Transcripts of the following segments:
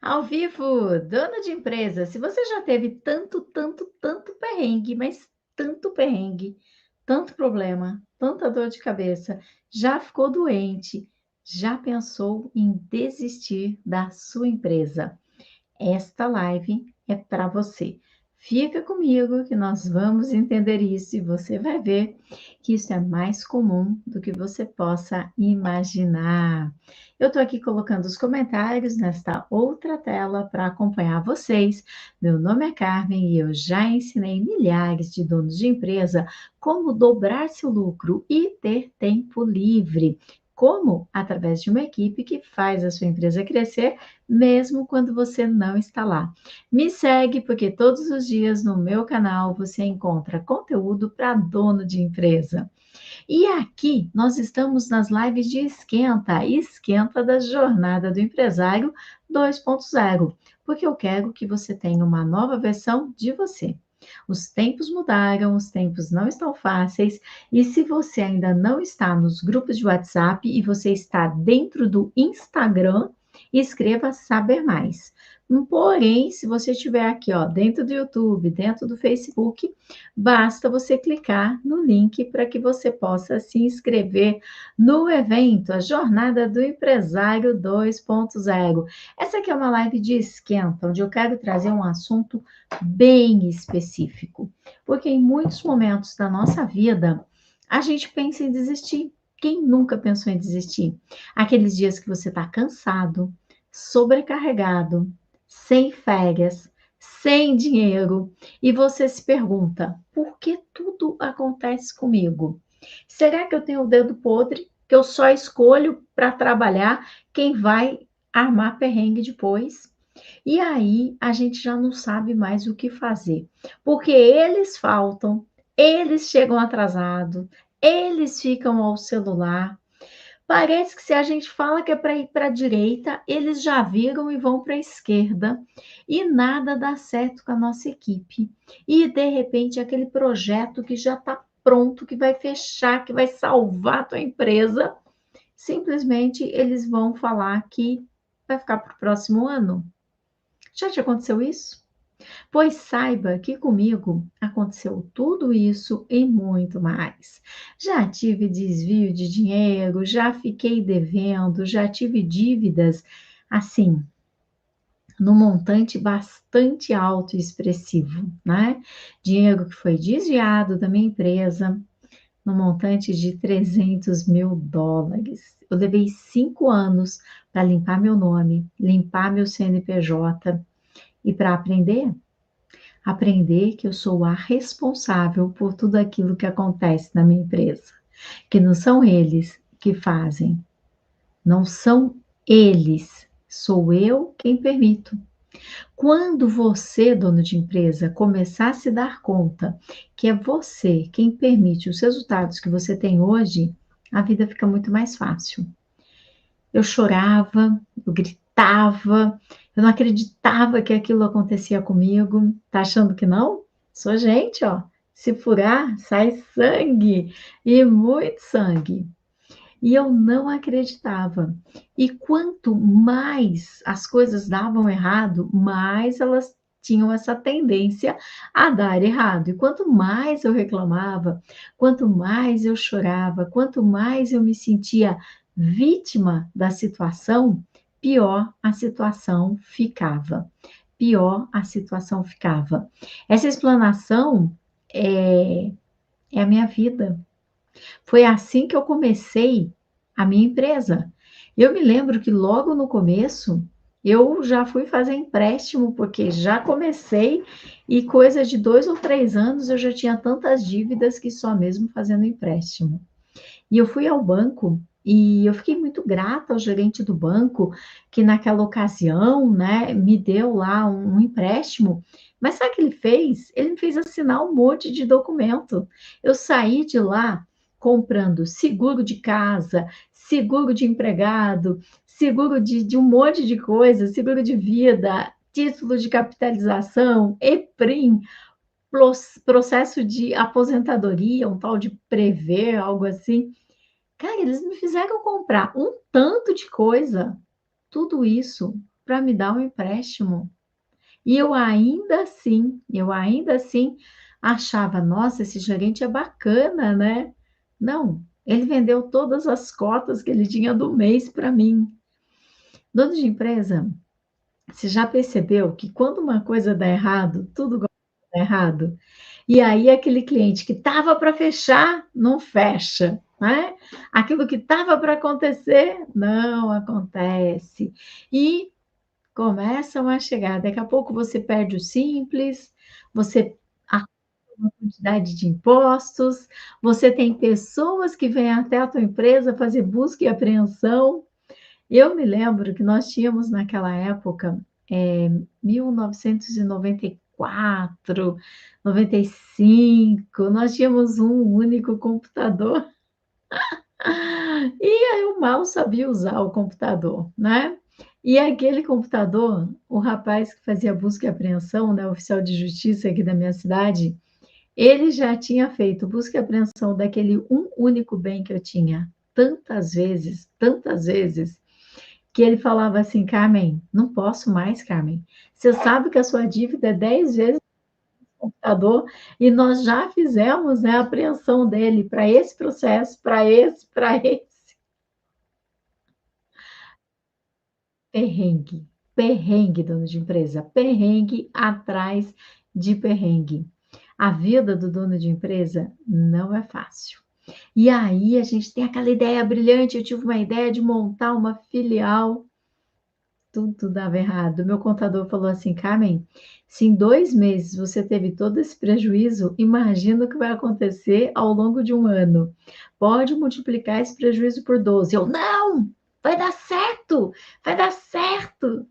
Ao vivo, dona de empresa, se você já teve tanto perrengue, mas tanto perrengue, tanto problema, tanta dor de cabeça, já ficou doente, já pensou em desistir da sua empresa? Esta live é para você. Fica comigo que nós vamos entender isso e você vai ver que isso é mais comum do que você possa imaginar. Eu estou aqui colocando os comentários nesta outra tela para acompanhar vocês. Meu nome é Carmen e eu já ensinei milhares de donos de empresa como dobrar seu lucro e ter tempo livre. Como? Através de uma equipe que faz a sua empresa crescer mesmo quando você não está lá. Me segue, porque todos os dias no meu canal você encontra conteúdo para dono de empresa. E aqui nós estamos nas lives de esquenta, esquenta da jornada do empresário 2.0, porque eu quero que você tenha uma nova versão de você. Os tempos mudaram, os tempos não estão fáceis, e se você ainda não está nos grupos de WhatsApp e você está dentro do Instagram, escreva saber mais. Porém, se você estiver aqui, ó, dentro do YouTube, dentro do Facebook, basta você clicar no link para que você possa se inscrever no evento, a Jornada do Empresário 2.0. Essa aqui é uma live de esquenta, onde eu quero trazer um assunto bem específico, porque em muitos momentos da nossa vida, a gente pensa em desistir. Quem nunca pensou em desistir? Aqueles dias que você está cansado, sobrecarregado, sem férias, sem dinheiro, e você se pergunta: por que tudo acontece comigo? Será que eu tenho o dedo podre? Que eu só escolho para trabalhar quem vai armar perrengue depois? E aí a gente já não sabe mais o que fazer, porque eles faltam, eles chegam atrasados, eles ficam ao celular. Parece que se a gente fala que é para ir para a direita, eles já viram e vão para a esquerda, e nada dá certo com a nossa equipe. E de repente, aquele projeto que já está pronto, que vai fechar, que vai salvar a tua empresa, simplesmente eles vão falar que vai ficar para o próximo ano. Já te aconteceu isso? Pois saiba que comigo aconteceu tudo isso e muito mais. Já tive desvio de dinheiro, já fiquei devendo, já tive dívidas, assim, no montante bastante alto e expressivo, né? Dinheiro que foi desviado da minha empresa, no montante de US$ 300.000. Eu levei 5 anos para limpar meu nome, limpar meu CNPJ e para aprender que eu sou a responsável por tudo aquilo que acontece na minha empresa, que não são eles que fazem, não são eles, sou eu quem permito. Quando você, dono de empresa, começar a se dar conta que é você quem permite os resultados que você tem hoje, a vida fica muito mais fácil. Eu chorava, eu gritava, eu não acreditava que aquilo acontecia comigo. Tá achando que não? Sou gente, ó. Se furar, sai sangue e muito sangue. E eu não acreditava. E quanto mais as coisas davam errado, mais elas tinham essa tendência a dar errado. E quanto mais eu reclamava, quanto mais eu chorava, quanto mais eu me sentia vítima da situação, pior a situação ficava. Pior a situação ficava. Essa explanação é a minha vida. Foi assim que eu comecei a minha empresa. Eu me lembro que logo no começo eu já fui fazer empréstimo, porque já comecei e coisa de 2 ou 3 anos eu já tinha tantas dívidas que só mesmo fazendo empréstimo. E eu fui ao banco e eu fiquei muito grata ao gerente do banco, que naquela ocasião, né, me deu lá um empréstimo. Mas sabe o que ele fez? Ele me fez assinar um monte de documento. Eu saí de lá comprando seguro de casa, seguro de empregado, seguro de um monte de coisa, seguro de vida, título de capitalização, EPRIM, processo de aposentadoria, um tal de Prever, algo assim. Cara, eles me fizeram comprar um tanto de coisa, tudo isso para me dar um empréstimo. E eu ainda assim achava: "Nossa, esse gerente é bacana, né". Não, ele vendeu todas as cotas que ele tinha do mês para mim. Dono de empresa, você já percebeu que quando uma coisa dá errado, tudo dá errado? E aí aquele cliente que estava para fechar, não fecha, né? Aquilo que estava para acontecer, não acontece. E começam a chegar, daqui a pouco você perde o simples, você acumula uma quantidade de impostos, você tem pessoas que vêm até a tua empresa fazer busca e apreensão. Eu me lembro que nós tínhamos naquela época, 1994, 95, nós tínhamos um único computador, e aí eu mal sabia usar o computador, né. E aquele computador, o rapaz que fazia busca e apreensão, né, o oficial de justiça aqui da minha cidade, ele já tinha feito busca e apreensão daquele um único bem que eu tinha tantas vezes, que ele falava assim: "Carmen, não posso mais, Carmen. Você sabe que a sua dívida é 10 vezes o computador e nós já fizemos, né, a apreensão dele para esse processo, para esse". Perrengue, perrengue, dono de empresa, perrengue atrás de perrengue. A vida do dono de empresa não é fácil. E aí a gente tem aquela ideia brilhante, eu tive uma ideia de montar uma filial. Tudo dava errado. Meu contador falou assim: "Carmen, se em 2 meses você teve todo esse prejuízo, imagina o que vai acontecer ao longo de um ano. Pode multiplicar esse prejuízo por 12". Eu: "Não, vai dar certo, vai dar certo".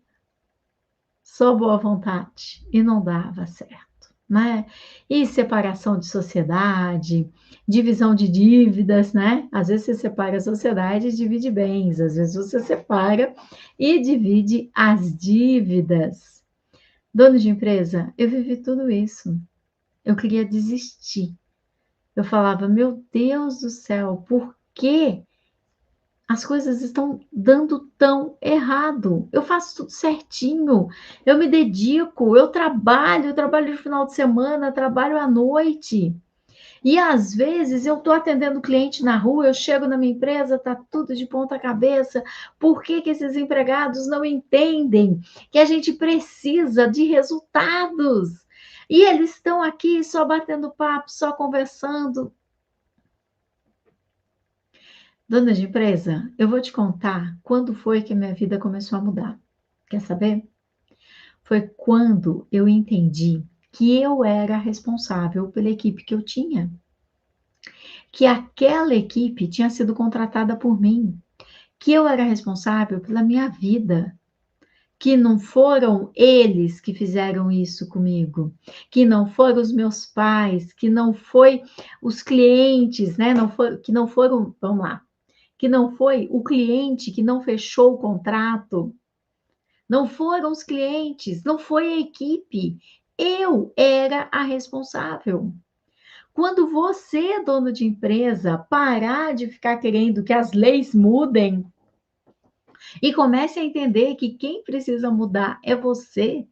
Só boa vontade, e não dava certo, né. E separação de sociedade, divisão de dívidas, né. Às vezes você separa a sociedade e divide bens, às vezes você separa e divide as dívidas. Dono de empresa, eu vivi tudo isso. Eu queria desistir. Eu falava: "Meu Deus do céu, por que as coisas estão dando tão errado? Eu faço tudo certinho, eu me dedico, eu trabalho de final de semana, trabalho à noite. E às vezes eu estou atendendo cliente na rua, eu chego na minha empresa, está tudo de ponta cabeça. Por que que esses empregados não entendem que a gente precisa de resultados? E eles estão aqui só batendo papo, só conversando". Dona de empresa, eu vou te contar quando foi que a minha vida começou a mudar. Quer saber? Foi quando eu entendi que eu era responsável pela equipe que eu tinha, que aquela equipe tinha sido contratada por mim, que eu era responsável pela minha vida, que não foram eles que fizeram isso comigo, que não foram os meus pais, que não foi os clientes, né, que não foram, vamos lá, que não foi o cliente que não fechou o contrato, não foram os clientes, não foi a equipe. Eu era a responsável. Quando você, dono de empresa, parar de ficar querendo que as leis mudem e comece a entender que quem precisa mudar é você,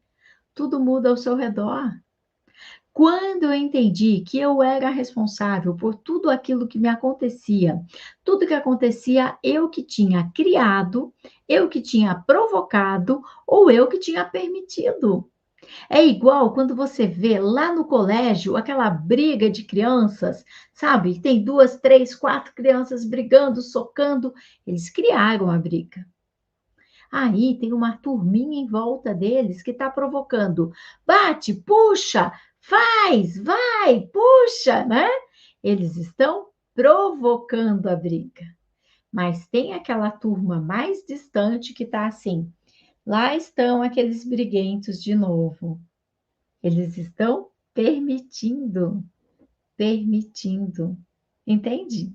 tudo muda ao seu redor. Quando eu entendi que eu era responsável por tudo aquilo que me acontecia, tudo que acontecia, eu que tinha criado, eu que tinha provocado ou eu que tinha permitido. É igual quando você vê lá no colégio aquela briga de crianças, sabe? Tem 2, 3, 4 crianças brigando, socando. Eles criaram a briga. Aí tem uma turminha em volta deles que está provocando. Bate, puxa, faz, vai, puxa, né? Eles estão provocando a briga. Mas tem aquela turma mais distante que está assim. Lá estão aqueles briguentos de novo. Eles estão permitindo, permitindo. Entende?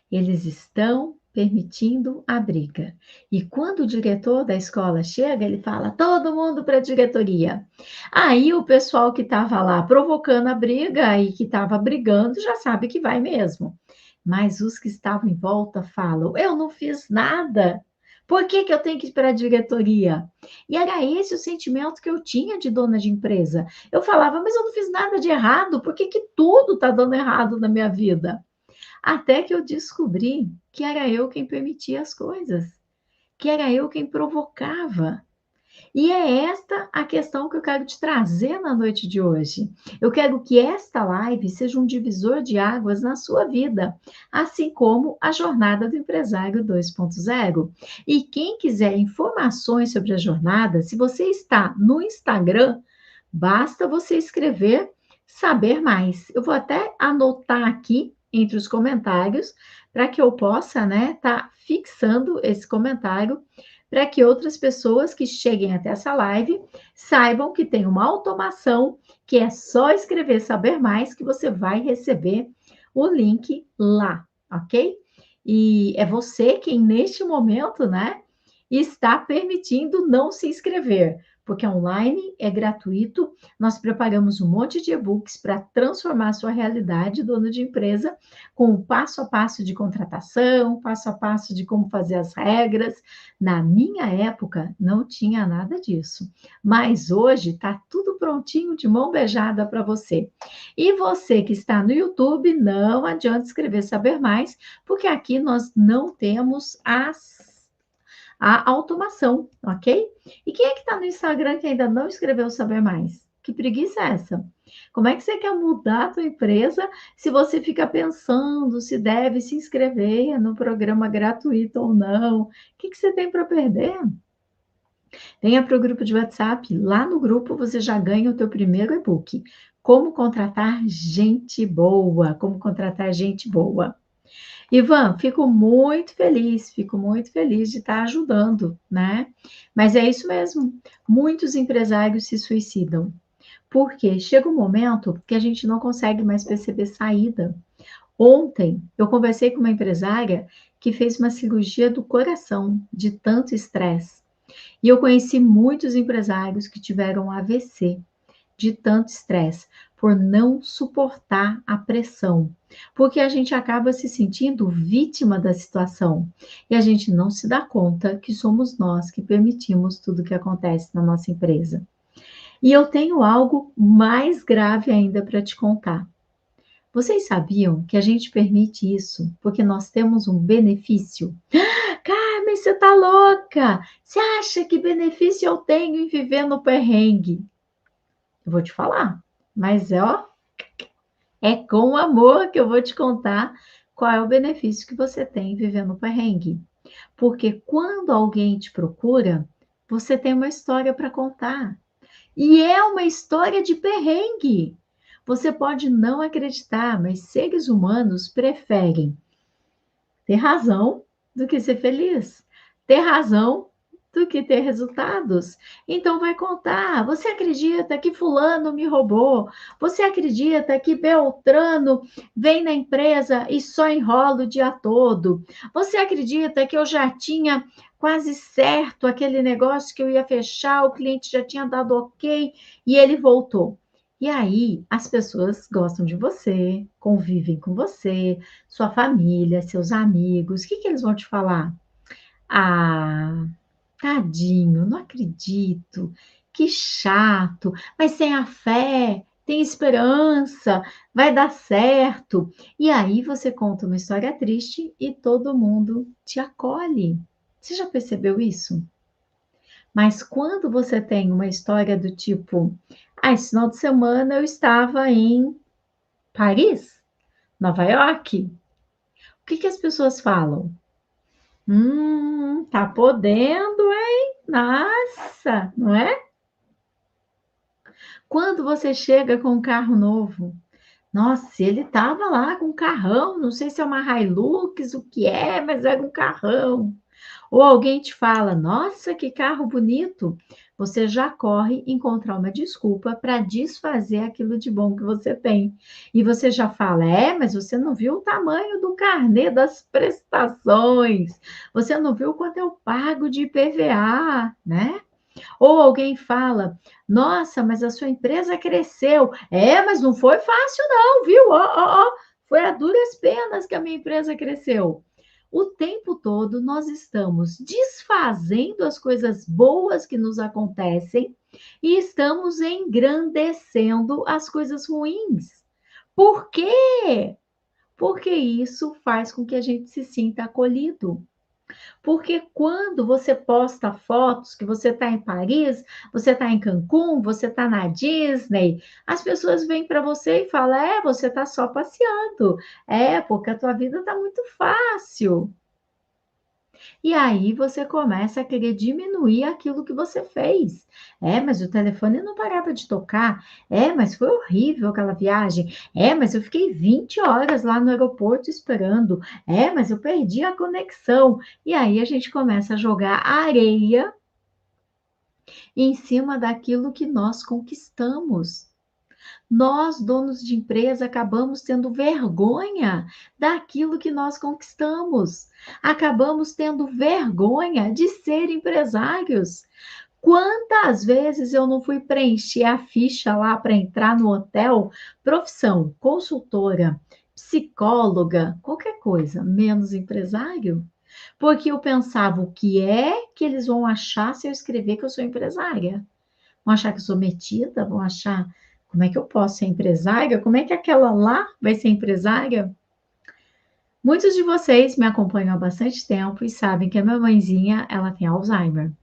Eles estão permitindo a briga. E quando o diretor da escola chega, ele fala: todo mundo para a diretoria. Aí o pessoal que estava lá provocando a briga e que estava brigando já sabe que vai mesmo. Mas os que estavam em volta falam: eu não fiz nada. Por que que eu tenho que ir para a diretoria? E era esse o sentimento que eu tinha de dona de empresa. Eu falava, mas eu não fiz nada de errado, por que que tudo está dando errado na minha vida? Até que eu descobri que era eu quem permitia as coisas, que era eu quem provocava. E é esta a questão que eu quero te trazer na noite de hoje. Eu quero que esta live seja um divisor de águas na sua vida, assim como a jornada do empresário 2.0. E quem quiser informações sobre a jornada, se você está no Instagram, basta você escrever saber mais. Eu vou até anotar aqui entre os comentários para que eu possa, né, tá fixando esse comentário para que outras pessoas que cheguem até essa live saibam que tem uma automação que é só escrever saber mais que você vai receber o link lá, ok? E é você quem neste momento, né, está permitindo não se inscrever, porque online é gratuito. Nós preparamos um monte de e-books para transformar a sua realidade, dono de empresa, com o passo a passo de contratação, passo a passo de como fazer as regras. Na minha época, não tinha nada disso. Mas hoje está tudo prontinho, de mão beijada para você. E você que está no YouTube, não adianta escrever saber mais, porque aqui nós não temos a automação, ok? E quem é que está no Instagram que ainda não escreveu saber mais? Que preguiça é essa? Como é que você quer mudar a tua empresa se você fica pensando se deve se inscrever no programa gratuito ou não? O que você tem para perder? Venha para o grupo de WhatsApp. Lá no grupo você já ganha o teu primeiro e-book. Como contratar gente boa. Como contratar gente boa. Ivan, fico muito feliz de estar ajudando, né? Mas é isso mesmo. Muitos empresários se suicidam. Porque chega um momento que a gente não consegue mais perceber saída. Ontem, eu conversei com uma empresária que fez uma cirurgia do coração de tanto estresse. E eu conheci muitos empresários que tiveram AVC de tanto estresse, por não suportar a pressão, porque a gente acaba se sentindo vítima da situação e a gente não se dá conta que somos nós que permitimos tudo que acontece na nossa empresa. E eu tenho algo mais grave ainda para te contar. Vocês sabiam que a gente permite isso porque nós temos um benefício? Carmen, você tá louca? Você acha que benefício eu tenho em viver no perrengue? Eu vou te falar, mas é com amor que eu vou te contar qual é o benefício que você tem vivendo perrengue. Porque quando alguém te procura, você tem uma história para contar. E é uma história de perrengue. Você pode não acreditar, mas seres humanos preferem ter razão do que ser feliz. Ter razão do que ter resultados. Então vai contar. Você acredita que fulano me roubou? Você acredita que Beltrano vem na empresa e só enrola o dia todo? Você acredita que eu já tinha quase certo aquele negócio que eu ia fechar, o cliente já tinha dado ok e ele voltou? E aí, as pessoas gostam de você, convivem com você, sua família, seus amigos. O que que eles vão te falar? Ah, tadinho, não acredito. Que chato. Mas sem a fé, tem esperança, vai dar certo. E aí você conta uma história triste e todo mundo te acolhe. Você já percebeu isso? Mas quando você tem uma história do tipo, esse final de semana eu estava em Paris, Nova York, o que que as pessoas falam? Tá podendo, hein? Nossa, não é? Quando você chega com um carro novo, nossa, ele estava lá com um carrão, não sei se é uma Hilux, o que é, mas era um carrão. Ou alguém te fala, nossa, que carro bonito. Você já corre encontrar uma desculpa para desfazer aquilo de bom que você tem. E você já fala, mas você não viu o tamanho do carnê das prestações. Você não viu quanto eu pago de IPVA, né? Ou alguém fala, nossa, mas a sua empresa cresceu. Mas não foi fácil não, viu? Foi a duras penas que a minha empresa cresceu. o tempo todo nós estamos desfazendo as coisas boas que nos acontecem e estamos engrandecendo as coisas ruins. Por quê? Porque isso faz com que a gente se sinta acolhido. Porque quando você posta fotos que você está em Paris, você está em Cancún, você está na Disney, as pessoas vêm para você e falam: é, você está só passeando, é, porque a tua vida está muito fácil. E aí você começa a querer diminuir aquilo que você fez. É, mas o telefone não parava de tocar. É, mas foi horrível aquela viagem. É, mas eu fiquei 20 horas lá no aeroporto esperando. É, mas eu perdi a conexão. E aí a gente começa a jogar areia em cima daquilo que nós conquistamos. Nós, donos de empresa, acabamos tendo vergonha daquilo que nós conquistamos. Acabamos tendo vergonha de ser empresários. Quantas vezes eu não fui preencher a ficha lá para entrar no hotel? Profissão, consultora, psicóloga, qualquer coisa, menos empresário. Porque eu pensava, o que é que eles vão achar se eu escrever que eu sou empresária? Vão achar que eu sou metida? Vão achar como é que eu posso ser empresária? Como é que aquela lá vai ser empresária? Muitos de vocês me acompanham há bastante tempo e sabem que a minha mãezinha, ela tem Alzheimer.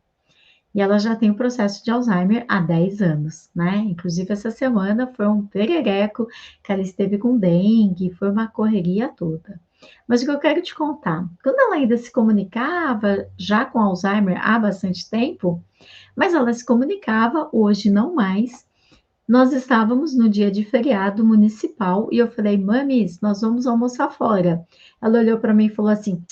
E ela já tem o processo de Alzheimer há 10 anos, né? Inclusive, essa semana foi um perereco que ela esteve com dengue, foi uma correria toda. Mas o que eu quero te contar, quando ela ainda se comunicava, já com Alzheimer há bastante tempo, mas ela se comunicava, hoje não mais. Nós estávamos no dia de feriado municipal e eu falei, mamis, nós vamos almoçar fora. Ela olhou para mim e falou assim: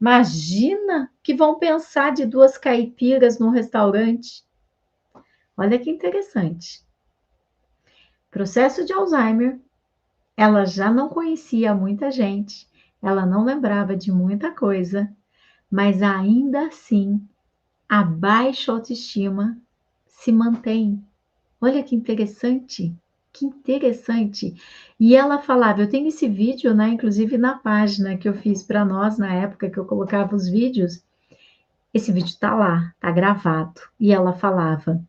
imagina que vão pensar de duas caipiras num restaurante. Olha que interessante. Processo de Alzheimer, ela já não conhecia muita gente, ela não lembrava de muita coisa, mas ainda assim a baixa autoestima se mantém. Olha que interessante, que interessante. E ela falava, eu tenho esse vídeo, né, inclusive na página que eu fiz para nós na época que eu colocava os vídeos. Esse vídeo tá lá, tá gravado. E ela falava: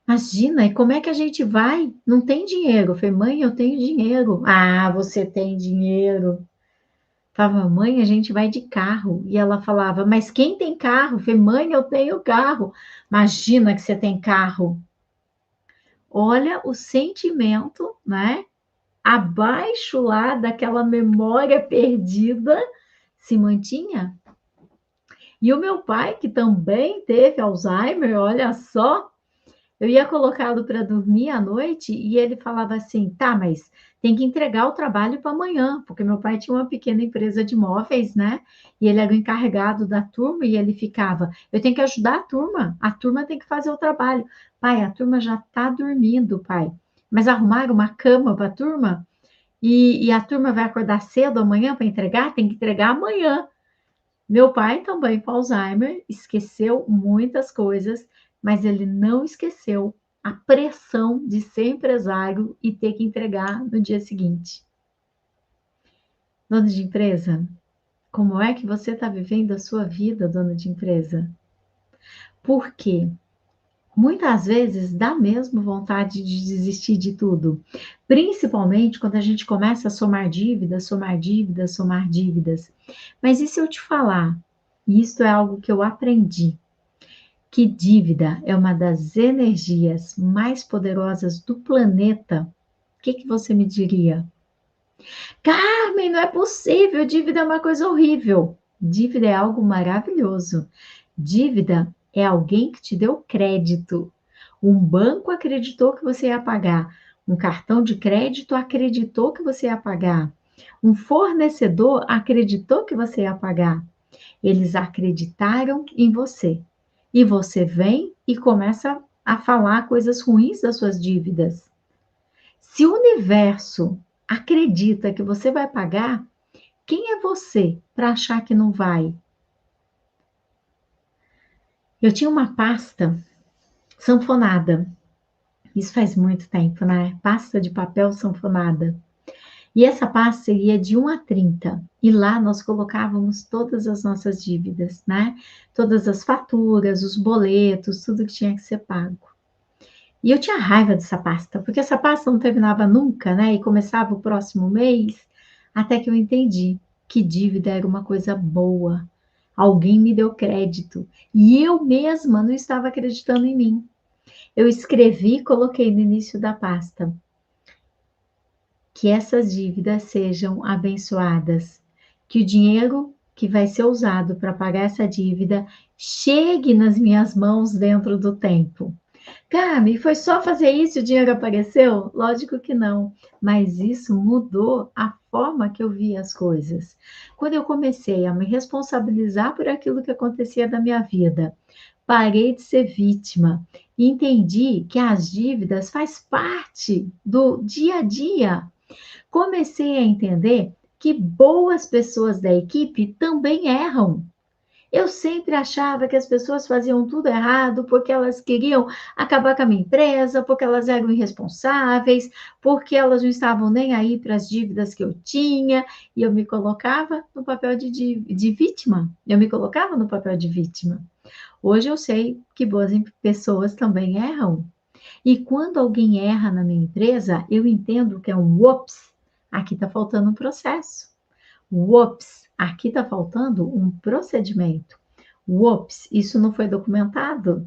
imagina, e como é que a gente vai? Não tem dinheiro. Eu falei, mãe, eu tenho dinheiro. Ah, você tem dinheiro. Falava, mãe, a gente vai de carro. E ela falava, mas quem tem carro? Eu falei, mãe, eu tenho carro. Imagina que você tem carro. Olha o sentimento, né? Abaixo lá daquela memória perdida se mantinha. E o meu pai, que também teve Alzheimer, olha só, eu ia colocá-lo para dormir à noite e ele falava assim: tá, mas tem que entregar o trabalho para amanhã, porque meu pai tinha uma pequena empresa de móveis, né? E ele era o encarregado da turma e ele ficava: eu tenho que ajudar a turma tem que fazer o trabalho. Pai, a turma já está dormindo, pai. Mas arrumaram uma cama para a turma e a turma vai acordar cedo amanhã para entregar? Tem que entregar amanhã. Meu pai também com Alzheimer esqueceu muitas coisas, mas ele não esqueceu a pressão de ser empresário e ter que entregar no dia seguinte. Dono de empresa, como é que você está vivendo a sua vida, dono de empresa? Por quê? Muitas vezes dá mesmo vontade de desistir de tudo, principalmente quando a gente começa a somar dívidas, somar dívidas, somar dívidas. Mas e se eu te falar? E isso é algo que eu aprendi, que dívida é uma das energias mais poderosas do planeta. O que que você me diria? Carmen, não é possível, dívida é uma coisa horrível. Dívida é algo maravilhoso. Dívida é alguém que te deu crédito. Um banco acreditou que você ia pagar. Um cartão de crédito acreditou que você ia pagar. Um fornecedor acreditou que você ia pagar. Eles acreditaram em você. E você vem e começa a falar coisas ruins das suas dívidas. Se o universo acredita que você vai pagar, quem é você para achar que não vai? Eu tinha uma pasta sanfonada. Isso faz muito tempo, né? Pasta de papel sanfonada. E essa pasta seria de 1 a 30. E lá nós colocávamos todas as nossas dívidas, né? Todas as faturas, os boletos, tudo que tinha que ser pago. E eu tinha raiva dessa pasta, porque essa pasta não terminava nunca, né? E começava o próximo mês, até que eu entendi que dívida era uma coisa boa. Alguém me deu crédito e eu mesma não estava acreditando em mim. Eu escrevi e coloquei no início da pasta que essas dívidas sejam abençoadas, que o dinheiro que vai ser usado para pagar essa dívida chegue nas minhas mãos dentro do tempo. Carmen, foi só fazer isso e o dinheiro apareceu? Lógico que não, mas isso mudou a forma que eu via as coisas. Quando eu comecei a me responsabilizar por aquilo que acontecia na minha vida, parei de ser vítima e entendi que as dívidas faz parte do dia a dia. Comecei a entender que boas pessoas da equipe também erram. Eu sempre achava que as pessoas faziam tudo errado porque elas queriam acabar com a minha empresa, porque elas eram irresponsáveis, porque elas não estavam nem aí para as dívidas que eu tinha, e eu me colocava no papel de vítima. Eu me colocava no papel de vítima. Hoje eu sei que boas pessoas também erram. E quando alguém erra na minha empresa, eu entendo que é um ops, aqui está faltando um processo. Uops, aqui está faltando um procedimento. Uops, isso não foi documentado.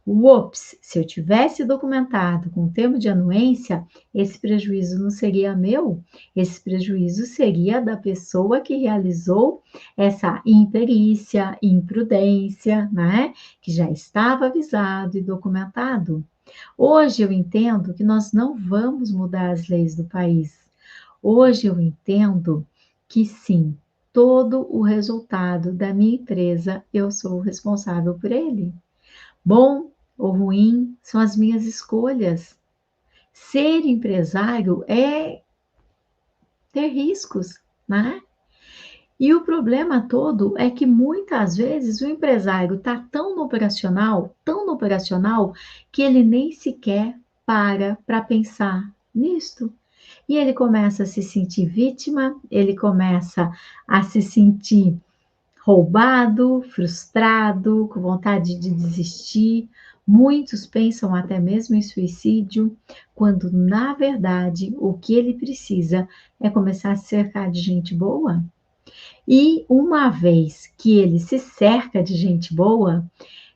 Uops, se eu tivesse documentado com o termo de anuência, esse prejuízo não seria meu, esse prejuízo seria da pessoa que realizou essa imperícia, imprudência, né? Que já estava avisado e documentado. Hoje eu entendo que nós não vamos mudar as leis do país. Hoje eu entendo que sim, todo o resultado da minha empresa eu sou responsável por ele. Bom ou ruim são as minhas escolhas. Ser empresário é ter riscos, né? E o problema todo é que muitas vezes o empresário está tão no operacional, que ele nem sequer para pensar nisto. E ele começa a se sentir vítima, ele começa a se sentir roubado, frustrado, com vontade de desistir. Muitos pensam até mesmo em suicídio, quando na verdade o que ele precisa é começar a se cercar de gente boa. E uma vez que ele se cerca de gente boa,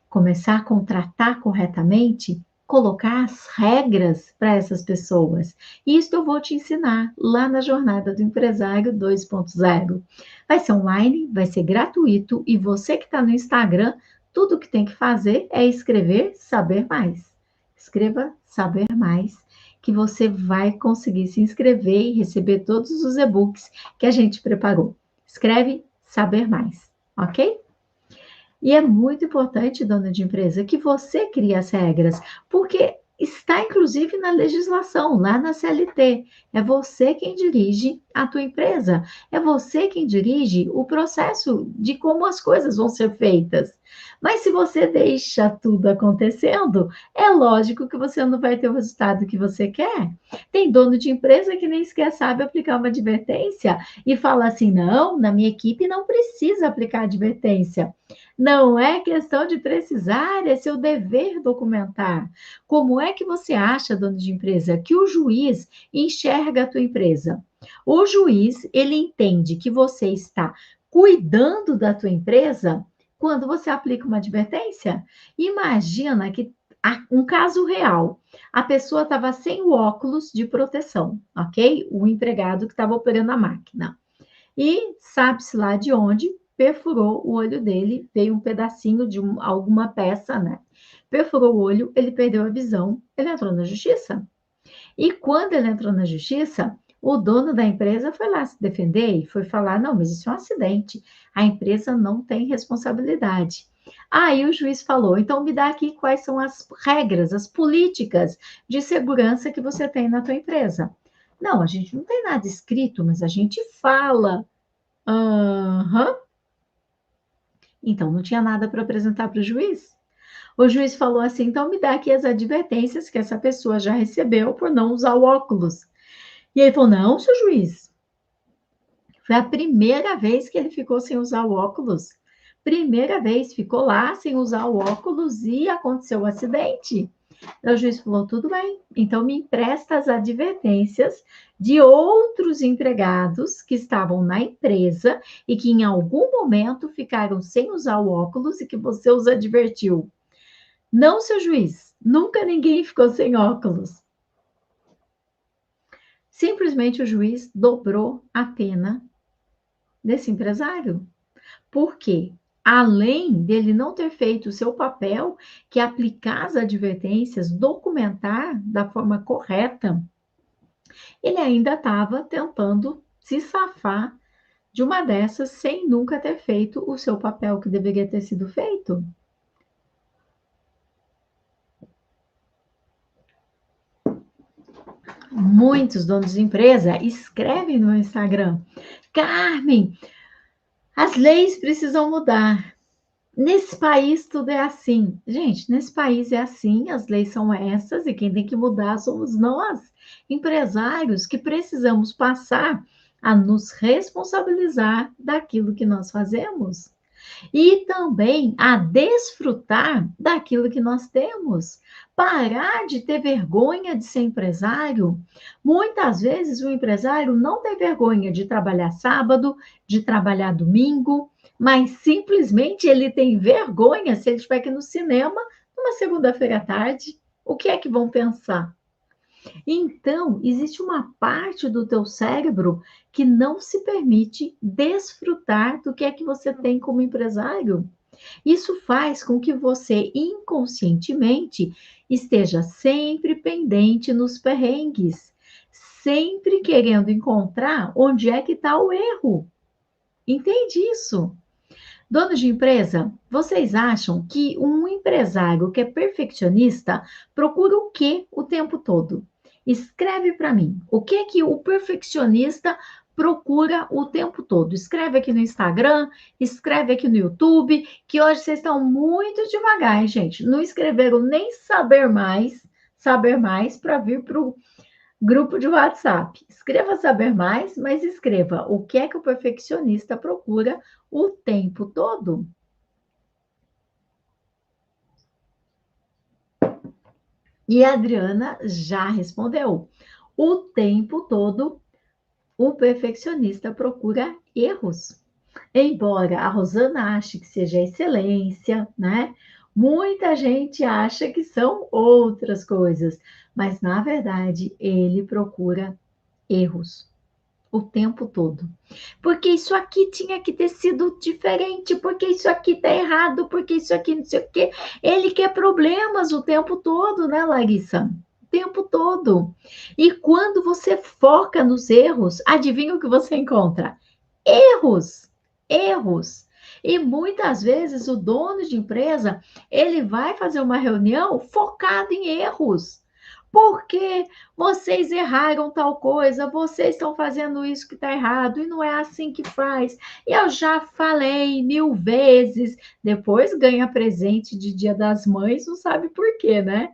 começar a contratar corretamente, colocar as regras para essas pessoas. Isso eu vou te ensinar lá na Jornada do Empresário 2.0. Vai ser online, vai ser gratuito e você que está no Instagram, tudo que tem que fazer é escrever saber mais. Escreva saber mais, que você vai conseguir se inscrever e receber todos os e-books que a gente preparou. Escreve saber mais, ok? E é muito importante, dona de empresa, que você crie as regras, porque está inclusive na legislação, lá na CLT. É você quem dirige a tua empresa, é você quem dirige o processo de como as coisas vão ser feitas. Mas se você deixa tudo acontecendo, é lógico que você não vai ter o resultado que você quer. Tem dono de empresa que nem sequer sabe aplicar uma advertência e fala assim: não, na minha equipe não precisa aplicar advertência. Não é questão de precisar, é seu dever documentar. Como é que você acha, dono de empresa, que o juiz enxerga a tua empresa? O juiz, ele entende que você está cuidando da tua empresa quando você aplica uma advertência. Imagina que um caso real. A pessoa estava sem o óculos de proteção, ok? O empregado que estava operando a máquina. E sabe-se lá de onde, perfurou o olho dele, veio um pedacinho de alguma peça, né? Perfurou o olho, ele perdeu a visão, ele entrou na justiça. E quando ele entrou na justiça, o dono da empresa foi lá se defender e foi falar: não, mas isso é um acidente, a empresa não tem responsabilidade. Aí o juiz falou: então me dá aqui quais são as regras, as políticas de segurança que você tem na tua empresa. Não, a gente não tem nada escrito, mas a gente fala. Aham. Então, não tinha nada para apresentar para o juiz. O juiz falou assim: então me dá aqui as advertências que essa pessoa já recebeu por não usar o óculos. E ele falou: não, seu juiz, Foi a primeira vez que ele ficou sem usar o óculos. Primeira vez, ficou lá sem usar o óculos e aconteceu o acidente. O juiz falou: tudo bem, então me empresta as advertências de outros empregados que estavam na empresa e que em algum momento ficaram sem usar o óculos e que você os advertiu. Não, seu juiz, nunca ninguém ficou sem óculos. Simplesmente o juiz dobrou a pena desse empresário. Por quê? Além dele não ter feito o seu papel, que é aplicar as advertências, documentar da forma correta, ele ainda estava tentando se safar de uma dessas sem nunca ter feito o seu papel que deveria ter sido feito. Muitos donos de empresa escrevem no Instagram: Carmen, as leis precisam mudar. Nesse país tudo é assim. Gente, nesse país é assim, as leis são essas e quem tem que mudar somos nós, empresários, que precisamos passar a nos responsabilizar daquilo que nós fazemos e também a desfrutar daquilo que nós temos. Parar de ter vergonha de ser empresário. Muitas vezes o empresário não tem vergonha de trabalhar sábado, de trabalhar domingo, mas simplesmente ele tem vergonha se ele estiver aqui no cinema numa segunda-feira à tarde. O que é que vão pensar? Então, existe uma parte do teu cérebro que não se permite desfrutar do que é que você tem como empresário. Isso faz com que você inconscientemente esteja sempre pendente nos perrengues, sempre querendo encontrar onde é que está o erro. Entende isso? Donos de empresa, vocês acham que um empresário que é perfeccionista procura o quê o tempo todo? Escreve para mim. O que que o perfeccionista procura o tempo todo? Escreve aqui no Instagram, escreve aqui no YouTube, que hoje vocês estão muito devagar, hein, gente. Não escreveram nem saber mais para vir para o grupo de WhatsApp. Escreva saber mais, mas escreva o que é que o perfeccionista procura o tempo todo. E a Adriana já respondeu. O tempo todo, o perfeccionista procura erros. Embora a Rosana ache que seja excelência, né? Muita gente acha que são outras coisas, mas na verdade ele procura erros o tempo todo. Porque isso aqui tinha que ter sido diferente, porque isso aqui tá errado, porque isso aqui não sei o quê. Ele quer problemas o tempo todo, né, Larissa? O tempo todo. E quando você foca nos erros, adivinha o que você encontra? Erros, erros. E muitas vezes o dono de empresa, ele vai fazer uma reunião focado em erros. Porque vocês erraram tal coisa, vocês estão fazendo isso que está errado, e não é assim que faz. Eu já falei 1000 vezes, depois ganha presente de Dia das Mães, não sabe por quê, né?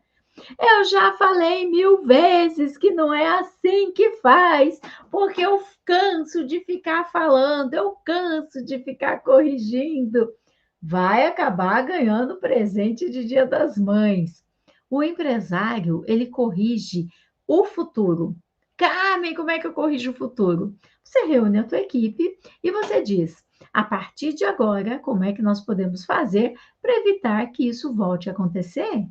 Eu já falei 1000 vezes que não é assim que faz, porque eu canso de ficar falando, eu canso de ficar corrigindo. Vai acabar ganhando presente de Dia das Mães. O empresário, ele corrige o futuro. Carmen, como é que eu corrijo o futuro? Você reúne a tua equipe e você diz: a partir de agora, como é que nós podemos fazer para evitar que isso volte a acontecer?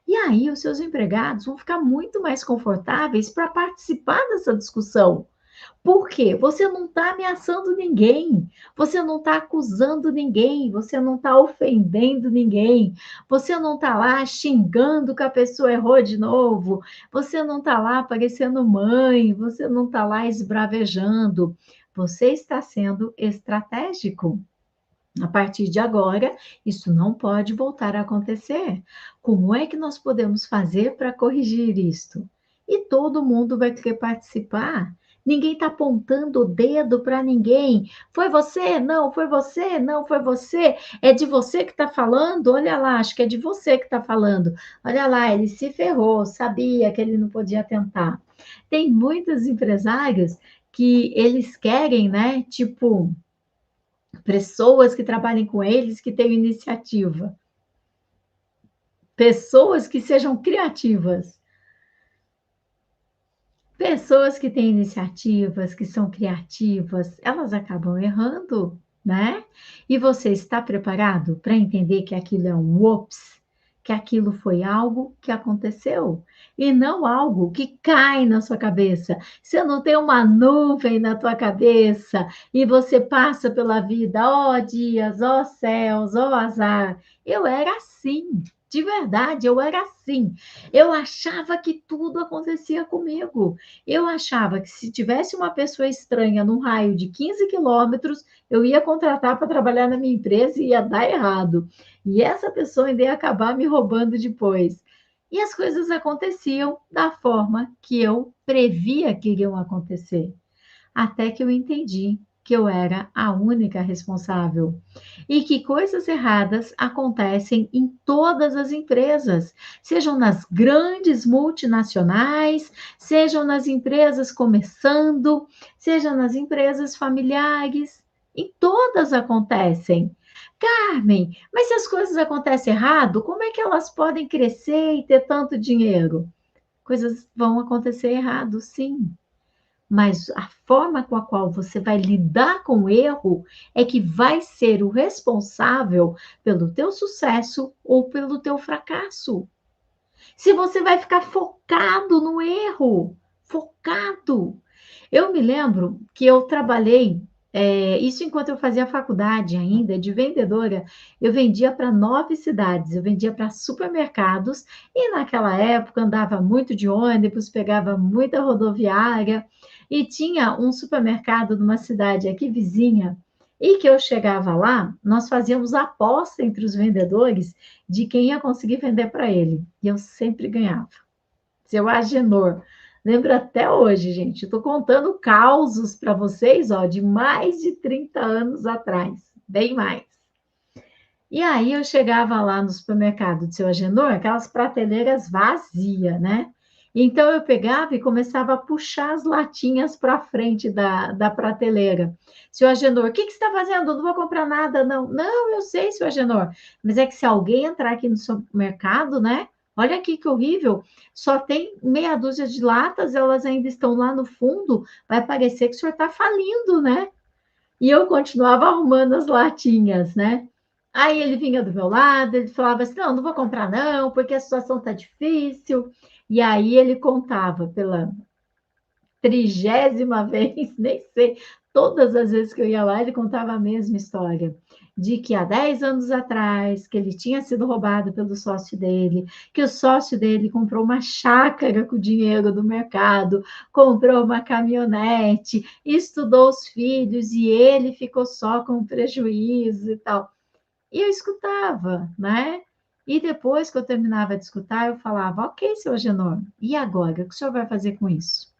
E aí, os seus empregados vão ficar muito mais confortáveis para participar dessa discussão. Por quê? Você não está ameaçando ninguém, você não está acusando ninguém, você não está ofendendo ninguém, você não está lá xingando que a pessoa errou de novo, você não está lá parecendo mãe, você não está lá esbravejando, você está sendo estratégico. A partir de agora, isso não pode voltar a acontecer. Como é que nós podemos fazer para corrigir isto? E todo mundo vai querer participar. Ninguém está apontando o dedo para ninguém. Foi você? Não, foi você? Não, foi você? É de você que está falando? Olha lá, acho que é de você que está falando. Olha lá, ele se ferrou, sabia que ele não podia tentar. Tem muitos empresários que eles querem, né? Tipo, pessoas que trabalhem com eles, que tenham iniciativa, pessoas que sejam criativas. Pessoas que têm iniciativas, que são criativas, elas acabam errando, né? E você está preparado para entender que aquilo é um ops, que aquilo foi algo que aconteceu e não algo que cai na sua cabeça. Você não tem uma nuvem na tua cabeça e você passa pela vida, ó dias, ó céus, ó azar. Eu era assim. De verdade, eu era assim. Eu achava que tudo acontecia comigo. Eu achava que se tivesse uma pessoa estranha num raio de 15 quilômetros, eu ia contratar para trabalhar na minha empresa e ia dar errado. E essa pessoa ainda ia acabar me roubando depois. E as coisas aconteciam da forma que eu previa que iriam acontecer até que eu entendi que eu era a única responsável e que coisas erradas acontecem em todas as empresas, sejam nas grandes multinacionais, sejam nas empresas começando, sejam nas empresas familiares, em todas acontecem. Carmen, mas se as coisas acontecem errado, como é que elas podem crescer e ter tanto dinheiro? Coisas vão acontecer errado, sim, mas a forma com a qual você vai lidar com o erro é que vai ser o responsável pelo teu sucesso ou pelo teu fracasso. Se você vai ficar focado no erro, focado. Eu me lembro que eu trabalhei, isso enquanto eu fazia faculdade ainda, de vendedora, eu vendia para 9 cidades, eu vendia para supermercados, e naquela época andava muito de ônibus, pegava muita rodoviária, e tinha um supermercado numa cidade aqui vizinha, e que eu chegava lá, nós fazíamos aposta entre os vendedores de quem ia conseguir vender para ele, e eu sempre ganhava. Seu Agenor. Lembro até hoje, gente. Estou contando causos para vocês, ó, de mais de 30 anos atrás, bem mais. E aí eu chegava lá no supermercado de Seu Agenor, aquelas prateleiras vazias, né? Então eu pegava e começava a puxar as latinhas para frente da prateleira. Seu Agenor, o que, que você está fazendo? Eu não vou comprar nada, não. Não, eu sei, seu Agenor. Mas é que se alguém entrar aqui no supermercado, né? Olha aqui que horrível. Só tem meia dúzia de latas, elas ainda estão lá no fundo. Vai parecer que o senhor está falindo, né? E eu continuava arrumando as latinhas, né? Aí ele vinha do meu lado, ele falava assim: não, não vou comprar, não, porque a situação está difícil. E aí ele contava pela 30ª vez, nem sei, todas as vezes que eu ia lá, ele contava a mesma história. De que há 10 anos atrás, que ele tinha sido roubado pelo sócio dele, que o sócio dele comprou uma chácara com o dinheiro do mercado, comprou uma caminhonete, estudou os filhos e ele ficou só com prejuízo e tal. E eu escutava, né? E depois que eu terminava de escutar, eu falava: ok, seu Agenor, e agora? O que o senhor vai fazer com isso?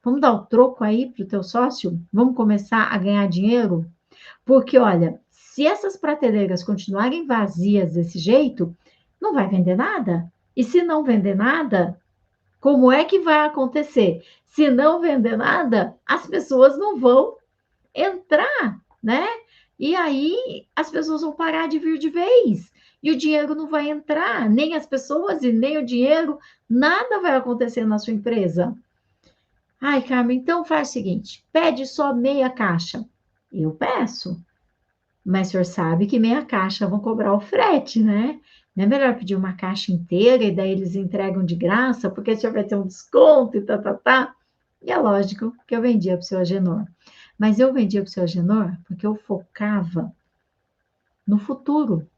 Vamos dar o troco aí para o teu sócio? Vamos começar a ganhar dinheiro? Porque, olha, se essas prateleiras continuarem vazias desse jeito, não vai vender nada. E se não vender nada, como é que vai acontecer? Se não vender nada, as pessoas não vão entrar, né? E aí as pessoas vão parar de vir de vez. E o dinheiro não vai entrar, nem as pessoas e nem o dinheiro, nada vai acontecer na sua empresa. Ai, Carmen, então faz o seguinte: pede só meia caixa. Eu peço, mas o senhor sabe que meia caixa vão cobrar o frete, né? Não é melhor pedir uma caixa inteira e daí eles entregam de graça, porque o senhor vai ter um desconto e tá. E é lógico que eu vendia para o seu Agenor. Mas eu vendia para o seu Agenor porque eu focava no futuro.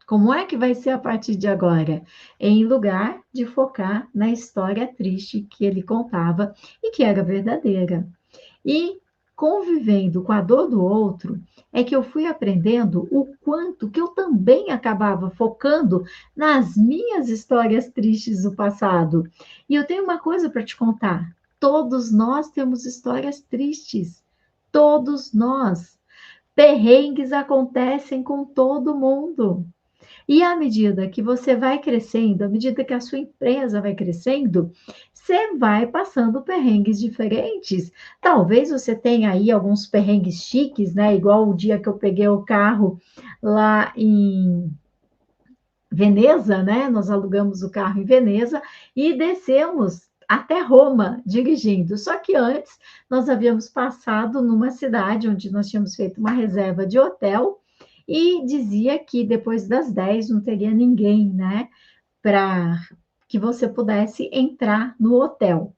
Como é que vai ser a partir de agora? Em lugar de focar na história triste que ele contava e que era verdadeira. E convivendo com a dor do outro, é que eu fui aprendendo o quanto que eu também acabava focando nas minhas histórias tristes do passado. E eu tenho uma coisa para te contar: todos nós temos histórias tristes. Todos nós. Perrengues acontecem com todo mundo. E à medida que você vai crescendo, à medida que a sua empresa vai crescendo, você vai passando perrengues diferentes. Talvez você tenha aí alguns perrengues chiques, né? Igual o dia que eu peguei o carro lá em Veneza, né? Nós alugamos o carro em Veneza e descemos até Roma dirigindo. Só que antes nós havíamos passado numa cidade onde nós tínhamos feito uma reserva de hotel e dizia que depois das 10 não teria ninguém, né? Para que você pudesse entrar no hotel.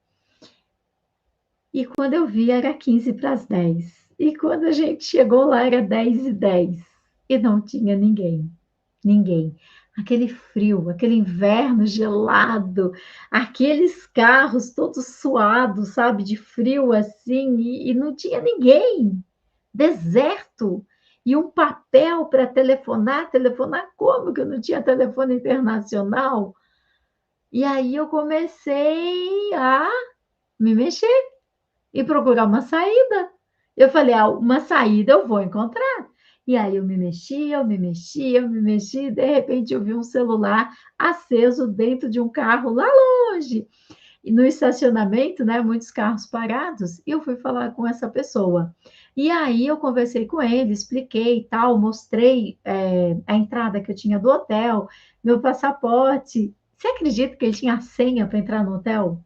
E quando eu vi era 15 para as 10. E quando a gente chegou lá era 10:10 e não tinha ninguém. Ninguém. Aquele frio, aquele inverno gelado, aqueles carros todos suados, sabe, de frio assim, e não tinha ninguém. Deserto. E um papel para telefonar, telefonar como que eu não tinha telefone internacional? E aí eu comecei a me mexer e procurar uma saída. Eu falei: "Ah, uma saída eu vou encontrar". E aí eu me mexi, eu me mexi, eu me mexi, e de repente eu vi um celular aceso dentro de um carro lá longe. E no estacionamento, né, muitos carros parados, e eu fui falar com essa pessoa. E aí eu conversei com ele, expliquei e tal, mostrei, a entrada que eu tinha do hotel, meu passaporte. Você acredita que ele tinha a senha para entrar no hotel?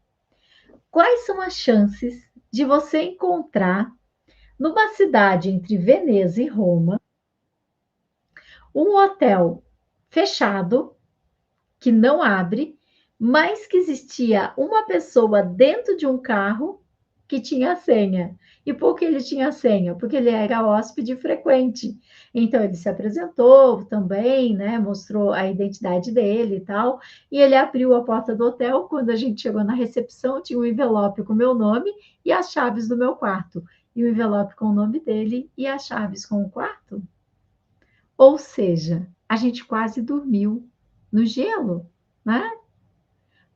Quais são as chances de você encontrar numa cidade entre Veneza e Roma, um hotel fechado, que não abre, mas que existia uma pessoa dentro de um carro que tinha a senha. E por que ele tinha a senha? Porque ele era hóspede frequente. Então, ele se apresentou também, né? Mostrou a identidade dele e tal. E ele abriu a porta do hotel. Quando a gente chegou na recepção, tinha um envelope com o meu nome e as chaves do meu quarto. E o envelope com o nome dele e as chaves com o quarto. Ou seja, a gente quase dormiu no gelo, né?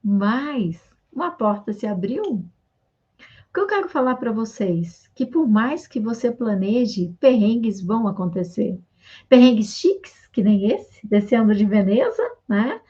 Mas uma porta se abriu. O que eu quero falar para vocês? Que por mais que você planeje, perrengues vão acontecer. Perrengues chiques, que nem esse, descendo de Veneza, né?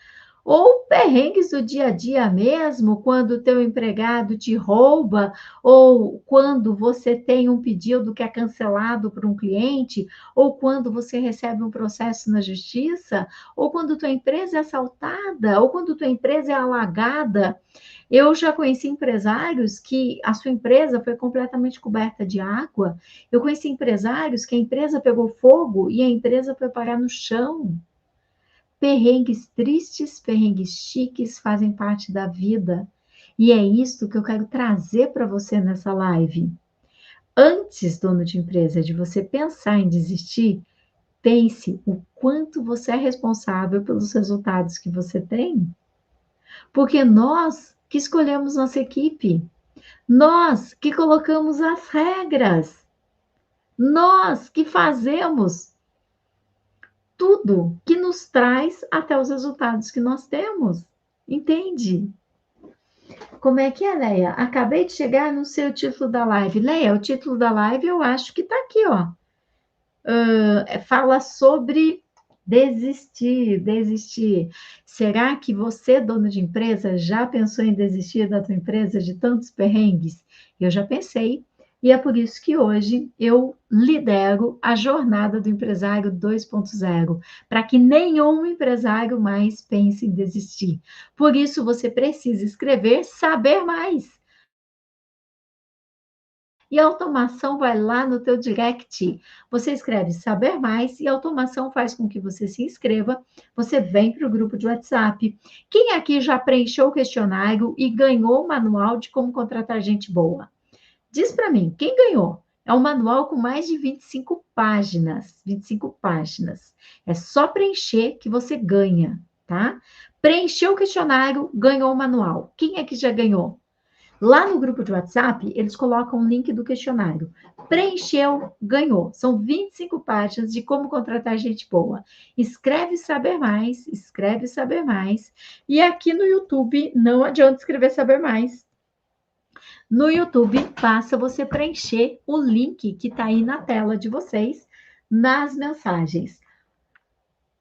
Ou perrengues do dia a dia mesmo, quando o teu empregado te rouba, ou quando você tem um pedido que é cancelado por um cliente, ou quando você recebe um processo na justiça, ou quando tua empresa é assaltada, ou quando tua empresa é alagada. Eu já conheci empresários que a sua empresa foi completamente coberta de água. Eu conheci empresários que a empresa pegou fogo e a empresa foi parar no chão. Perrengues tristes, perrengues chiques fazem parte da vida. E é isso que eu quero trazer para você nessa live. Antes, dono de empresa, de você pensar em desistir, pense o quanto você é responsável pelos resultados que você tem. Porque nós que escolhemos nossa equipe, nós que colocamos as regras, nós que fazemos tudo que nos traz até os resultados que nós temos. Entende? Como é que é, Leia? Acabei de chegar no seu título da live. Leia, o título da live eu acho que está aqui, ó. Fala sobre desistir, desistir. Será que você, dono de empresa, já pensou em desistir da tua empresa de tantos perrengues? Eu já pensei. E é por isso que hoje eu lidero a jornada do empresário 2.0, para que nenhum empresário mais pense em desistir. Por isso você precisa escrever saber mais. E a automação vai lá no teu direct. Você escreve saber mais e a automação faz com que você se inscreva. Você vem para o grupo de WhatsApp. Quem aqui já preencheu o questionário e ganhou o manual de como contratar gente boa? Diz para mim, quem ganhou? É um manual com mais de 25 páginas. 25 páginas. É só preencher que você ganha, tá? Preencheu o questionário, ganhou o manual. Quem é que já ganhou? Lá no grupo de WhatsApp, eles colocam o link do questionário. Preencheu, ganhou. São 25 páginas de como contratar gente boa. Escreve saber mais, escreve saber mais. E aqui no YouTube, não adianta escrever saber mais. No YouTube, basta você preencher o link que está aí na tela de vocês, nas mensagens.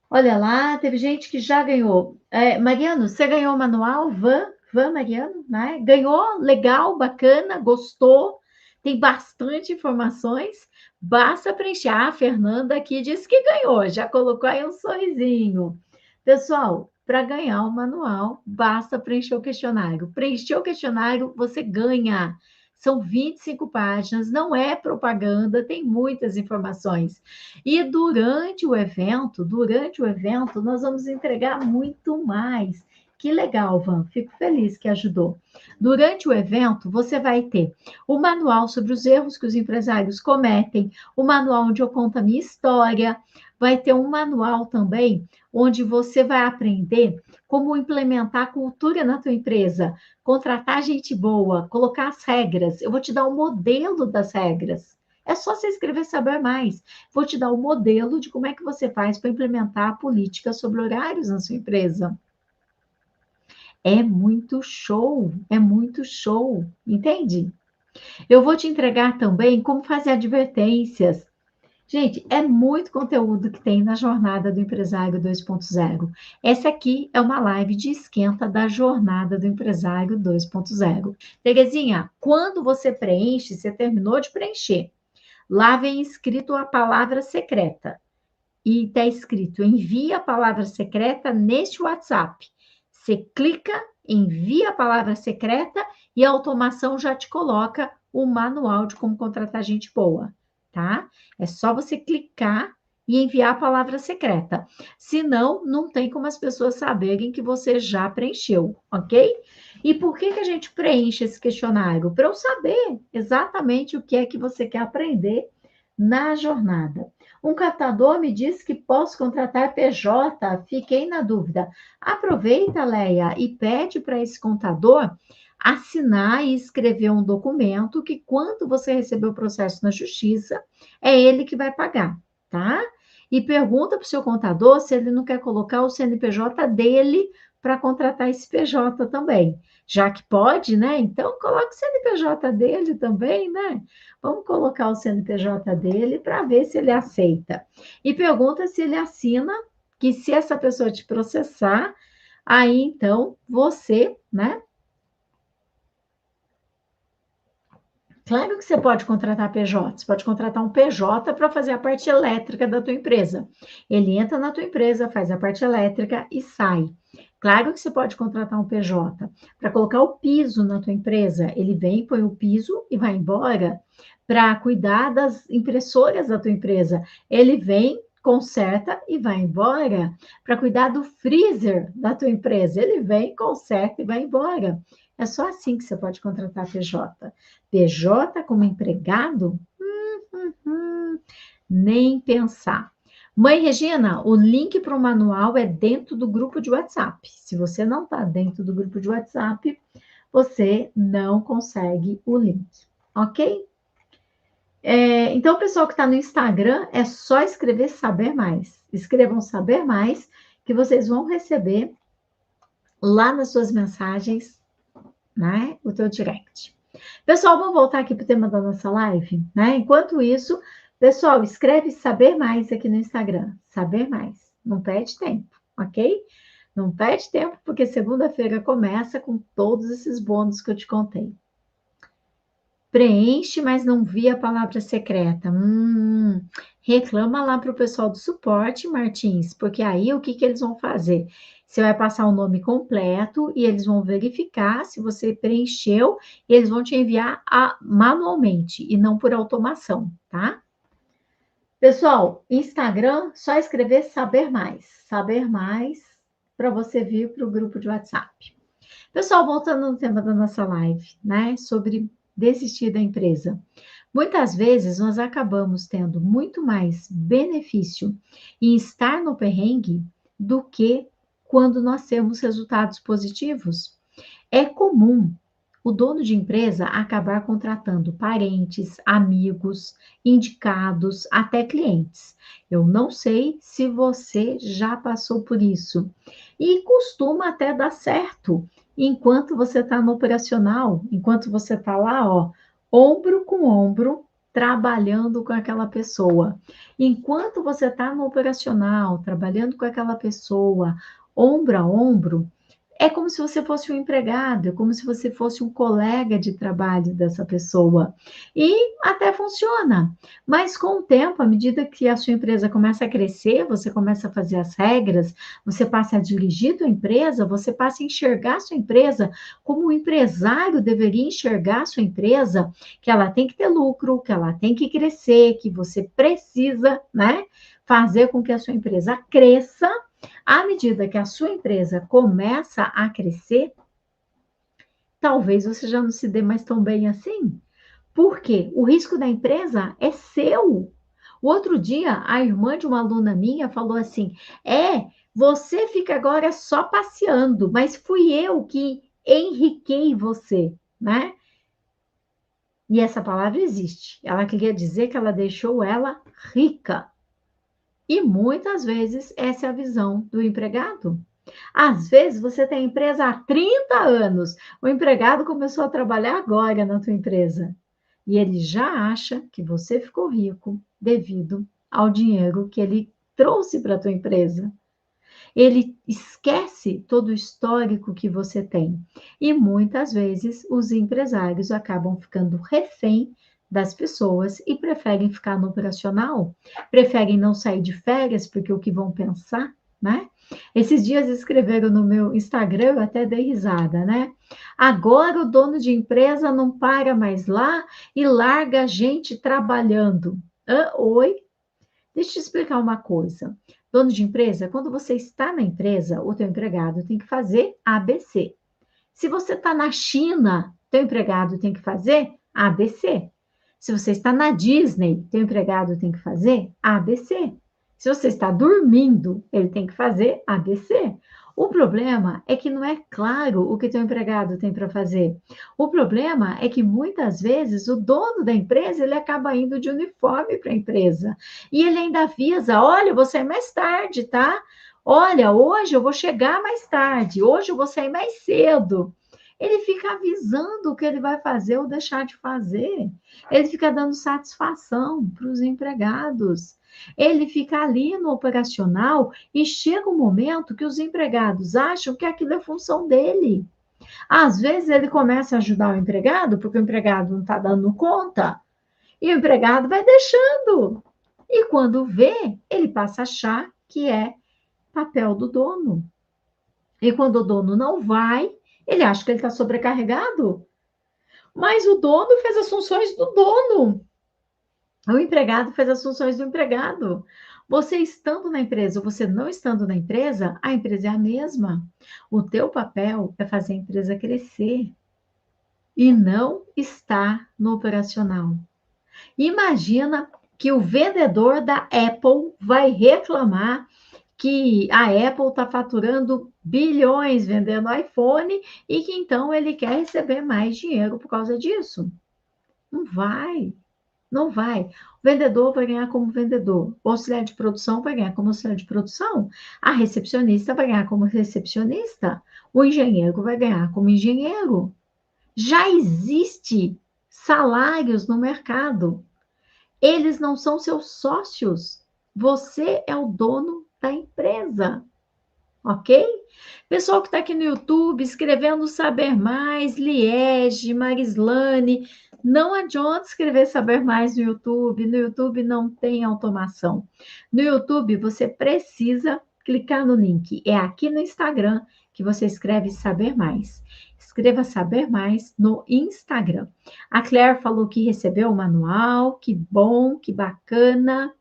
Olha lá, teve gente que já ganhou. Mariano, você ganhou o manual? Van, Mariano, né? Ganhou, legal, bacana, gostou. Tem bastante informações. Basta preencher. Ah, a Fernanda aqui disse que ganhou, já colocou aí um sorrisinho. Pessoal, para ganhar o manual, basta preencher o questionário. Preencher o questionário, você ganha. São 25 páginas, não é propaganda, tem muitas informações. E durante o evento, nós vamos entregar muito mais. Que legal, Van. Fico feliz que ajudou. Durante o evento, você vai ter o manual sobre os erros que os empresários cometem, o manual onde eu conto a minha história, vai ter um manual também onde você vai aprender como implementar a cultura na tua empresa, contratar gente boa, colocar as regras. Eu vou te dar o modelo das regras. É só você escrever saber mais. Vou te dar o modelo de como é que você faz para implementar a política sobre horários na sua empresa. É muito show, entende? Eu vou te entregar também como fazer advertências. Gente, é muito conteúdo que tem na jornada do empresário 2.0. Essa aqui é uma live de esquenta da jornada do empresário 2.0. Terezinha, quando você preenche, você terminou de preencher. Lá vem escrito a palavra secreta. E está escrito: envie a palavra secreta neste WhatsApp. Você clica, envia a palavra secreta e a automação já te coloca o manual de como contratar gente boa, tá? É só você clicar e enviar a palavra secreta. Senão, não tem como as pessoas saberem que você já preencheu, ok? E por que a gente preenche esse questionário? Para eu saber exatamente o que é que você quer aprender na jornada. Um catador me disse que posso contratar PJ, fiquei na dúvida. Aproveita, Leia, e pede para esse contador assinar e escrever um documento que, quando você receber o processo na justiça, é ele que vai pagar, tá? E pergunta para o seu contador se ele não quer colocar o CNPJ dele para contratar esse PJ também. Já que pode, né? Então, coloque o CNPJ dele também, né? Vamos colocar o CNPJ dele para ver se ele aceita. E pergunta se ele assina, que se essa pessoa te processar, aí então você, né? Claro que você pode contratar PJ, você pode contratar um PJ para fazer a parte elétrica da tua empresa. Ele entra na tua empresa, faz a parte elétrica e sai. Claro que você pode contratar um PJ para colocar o piso na tua empresa. Ele vem, põe o piso e vai embora. Para cuidar das impressoras da tua empresa. Ele vem, conserta e vai embora. Para cuidar do freezer da tua empresa. Ele vem, conserta e vai embora. É só assim que você pode contratar PJ. PJ como empregado? Nem pensar. Mãe Regina, o link para o manual é dentro do grupo de WhatsApp. Se você não está dentro do grupo de WhatsApp, você não consegue o link, ok? Então, o pessoal que está no Instagram, é só escrever saber mais. Escrevam saber mais, que vocês vão receber lá nas suas mensagens, né? O teu direct. Pessoal, vamos voltar aqui para o tema da nossa live, né? Enquanto isso, pessoal, escreve saber mais aqui no Instagram. Saber mais. Não perde tempo, ok? Não perde tempo, porque segunda-feira começa com todos esses bônus que eu te contei. Preenche, mas não vi a palavra secreta. Reclama lá para o pessoal do suporte, Martins, porque aí o que eles vão fazer? Você vai passar o nome completo e eles vão verificar se você preencheu e eles vão te enviar manualmente e não por automação, tá? Pessoal, Instagram, só escrever saber mais para você vir para o grupo de WhatsApp. Pessoal, voltando no tema da nossa live, né, sobre desistir da empresa. Muitas vezes nós acabamos tendo muito mais benefício em estar no perrengue do que quando nós temos resultados positivos. É comum o dono de empresa acabar contratando parentes, amigos, indicados, até clientes. Eu não sei se você já passou por isso. E costuma até dar certo enquanto você está no operacional, enquanto você está lá, ó, ombro com ombro trabalhando com aquela pessoa. Enquanto você está no operacional, trabalhando com aquela pessoa, ombro a ombro, é como se você fosse um empregado, é como se você fosse um colega de trabalho dessa pessoa. E até funciona. Mas com o tempo, à medida que a sua empresa começa a crescer, você começa a fazer as regras, você passa a dirigir a sua empresa, você passa a enxergar a sua empresa como o empresário deveria enxergar a sua empresa, que ela tem que ter lucro, que ela tem que crescer, que você precisa, né, fazer com que a sua empresa cresça. À medida que a sua empresa começa a crescer, talvez você já não se dê mais tão bem assim. Por quê? O risco da empresa é seu. O outro dia, a irmã de uma aluna minha falou assim: você fica agora só passeando, mas fui eu que enriquei você, né? E essa palavra existe. Ela queria dizer que ela deixou ela rica. E muitas vezes essa é a visão do empregado. Às vezes você tem empresa há 30 anos, o empregado começou a trabalhar agora na tua empresa e ele já acha que você ficou rico devido ao dinheiro que ele trouxe para a tua empresa. Ele esquece todo o histórico que você tem. E muitas vezes os empresários acabam ficando refém das pessoas e preferem ficar no operacional, preferem não sair de férias porque o que vão pensar, né? Esses dias escreveram no meu Instagram, eu até dei risada, né? Agora o dono de empresa não para mais lá e larga a gente trabalhando. Oi? Deixa eu te explicar uma coisa. Dono de empresa, quando você está na empresa, o teu empregado tem que fazer ABC. Se você está na China, teu empregado tem que fazer ABC. Se você está na Disney, teu empregado tem que fazer ABC. Se você está dormindo, ele tem que fazer ABC. O problema é que não é claro o que teu empregado tem para fazer. O problema é que muitas vezes o dono da empresa ele acaba indo de uniforme para a empresa e ele ainda avisa: olha, eu vou sair mais tarde, tá? Olha, hoje eu vou chegar mais tarde, hoje eu vou sair mais cedo. Ele fica avisando o que ele vai fazer ou deixar de fazer. Ele fica dando satisfação para os empregados. Ele fica ali no operacional e chega um momento que os empregados acham que aquilo é função dele. Às vezes ele começa a ajudar o empregado, porque o empregado não está dando conta, e o empregado vai deixando. E quando vê, ele passa a achar que é papel do dono. E quando o dono não vai, ele acha que ele está sobrecarregado. Mas o dono fez as funções do dono. O empregado fez as funções do empregado. Você estando na empresa ou você não estando na empresa, a empresa é a mesma. O teu papel é fazer a empresa crescer e não estar no operacional. Imagina que o vendedor da Apple vai reclamar que a Apple está faturando bilhões vendendo iPhone e que então ele quer receber mais dinheiro por causa disso. Não vai, não vai. O vendedor vai ganhar como vendedor, o auxiliar de produção vai ganhar como auxiliar de produção, a recepcionista vai ganhar como recepcionista, o engenheiro vai ganhar como engenheiro. Já existe salários no mercado. Eles não são seus sócios. Você é o dono da empresa, ok? Pessoal que está aqui no YouTube, escrevendo Saber Mais, Liege, Marislane, não adianta escrever Saber Mais no YouTube. No YouTube não tem automação. No YouTube você precisa clicar no link. É aqui no Instagram que você escreve Saber Mais. Escreva Saber Mais no Instagram. A Claire falou que recebeu o manual, que bom, que bacana.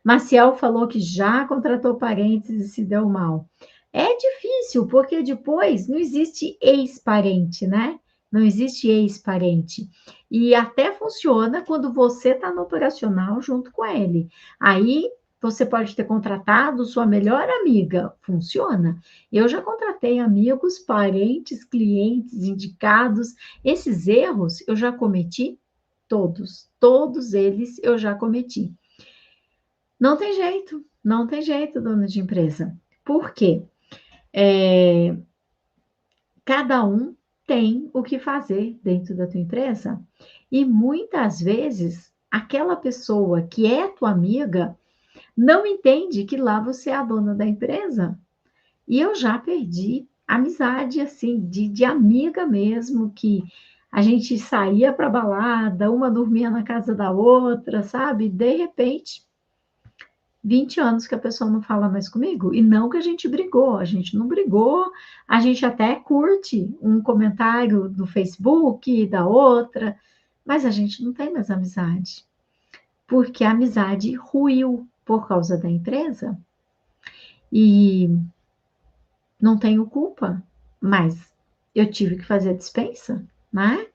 Maciel falou que já contratou parentes e se deu mal. É difícil, porque depois não existe ex-parente, né? Não existe ex-parente. E até funciona quando você está no operacional junto com ele. Aí você pode ter contratado sua melhor amiga. Funciona. Eu já contratei amigos, parentes, clientes, indicados. Esses erros eu já cometi todos. Todos eles eu já cometi. Não tem jeito, não tem jeito, dona de empresa. Por quê? Cada tem o que fazer dentro da tua empresa e muitas vezes aquela pessoa que é tua amiga não entende que lá você é a dona da empresa. E eu já perdi amizade, assim, de amiga mesmo, que a gente saía para balada, uma dormia na casa da outra, sabe? De repente, 20 anos que a pessoa não fala mais comigo. E não que a gente brigou, a gente não brigou, a gente até curte um comentário do Facebook da outra, mas a gente não tem mais amizade. Porque a amizade ruiu por causa da empresa. E não tenho culpa, mas eu tive que fazer a dispensa, né?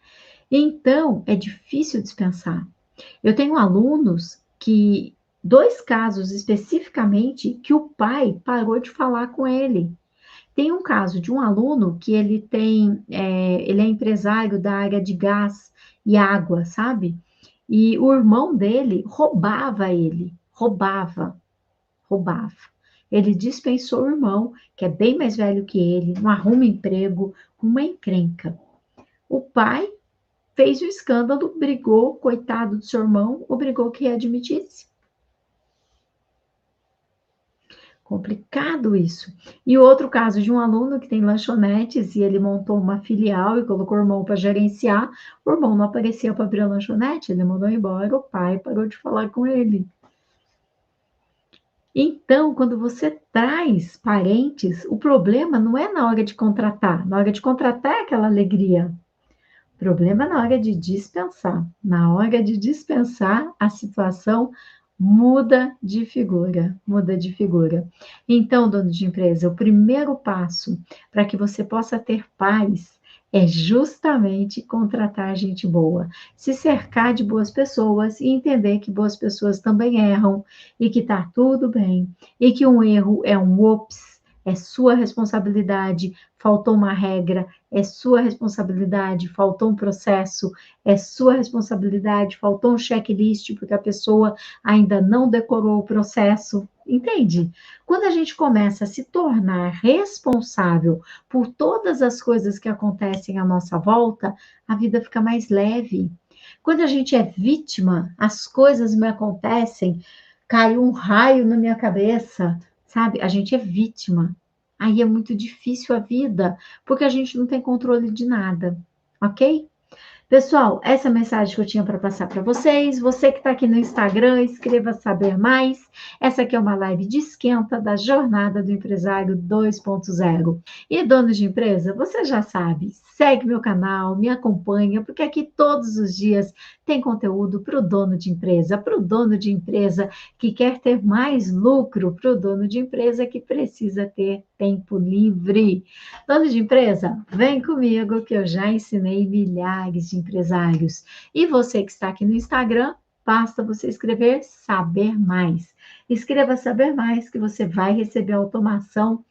Então, é difícil dispensar. Eu tenho alunos que, dois casos especificamente, que o pai parou de falar com ele. Tem um caso de um aluno que ele é empresário da área de gás e água, sabe? E o irmão dele roubava. Ele dispensou o irmão, que é bem mais velho que ele, não arruma emprego, uma encrenca. O pai fez o escândalo, brigou, coitado do seu irmão, obrigou que admitisse. Complicado isso. E outro caso de um aluno que tem lanchonetes e ele montou uma filial e colocou o irmão para gerenciar, o irmão não aparecia para abrir a lanchonete, ele mandou embora, o pai parou de falar com ele. Então, quando você traz parentes, o problema não é na hora de contratar. Na hora de contratar é aquela alegria. O problema é na hora de dispensar. Na hora de dispensar, a situação muda de figura, muda de figura. Então, dono de empresa, o primeiro passo para que você possa ter paz é justamente contratar gente boa, se cercar de boas pessoas e entender que boas pessoas também erram e que tá tudo bem e que um erro é um ops, é sua responsabilidade, faltou uma regra, é sua responsabilidade, faltou um processo, é sua responsabilidade, faltou um checklist porque a pessoa ainda não decorou o processo, entende? Quando a gente começa a se tornar responsável por todas as coisas que acontecem à nossa volta, a vida fica mais leve. Quando a gente é vítima, as coisas me acontecem, caiu um raio na minha cabeça, sabe? A gente é vítima. Aí é muito difícil a vida, porque a gente não tem controle de nada, ok? Pessoal, essa é a mensagem que eu tinha para passar para vocês. Você que está aqui no Instagram, escreva Saber Mais. Essa aqui é uma live de esquenta da Jornada do Empresário 2.0. E dono de empresa, você já sabe, segue meu canal, me acompanha, porque aqui todos os dias tem conteúdo para o dono de empresa que quer ter mais lucro, para o dono de empresa que precisa ter tempo livre. Dono de empresa, vem comigo que eu já ensinei milhares de empresários. E você que está aqui no Instagram, basta você escrever Saber Mais. Escreva Saber Mais que você vai receber automação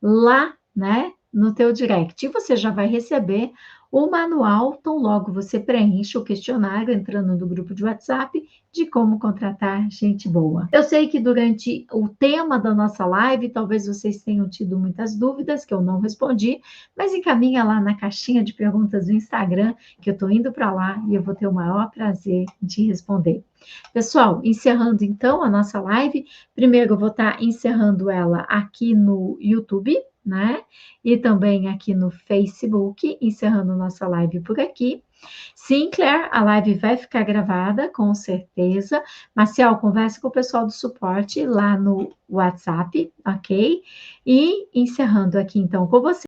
lá, né, no teu direct. E você já vai receber o manual, tão logo você preenche o questionário entrando no grupo de WhatsApp de como contratar gente boa. Eu sei que durante o tema da nossa live, talvez vocês tenham tido muitas dúvidas que eu não respondi, mas encaminha lá na caixinha de perguntas do Instagram, que eu estou indo para lá e eu vou ter o maior prazer de responder. Pessoal, encerrando então a nossa live, primeiro eu vou estar encerrando ela aqui no YouTube, né? E também aqui no Facebook, encerrando nossa live por aqui. Sim, Claire, a live vai ficar gravada, com certeza. Marcial, converse com o pessoal do suporte lá no WhatsApp, ok? E encerrando aqui então com você.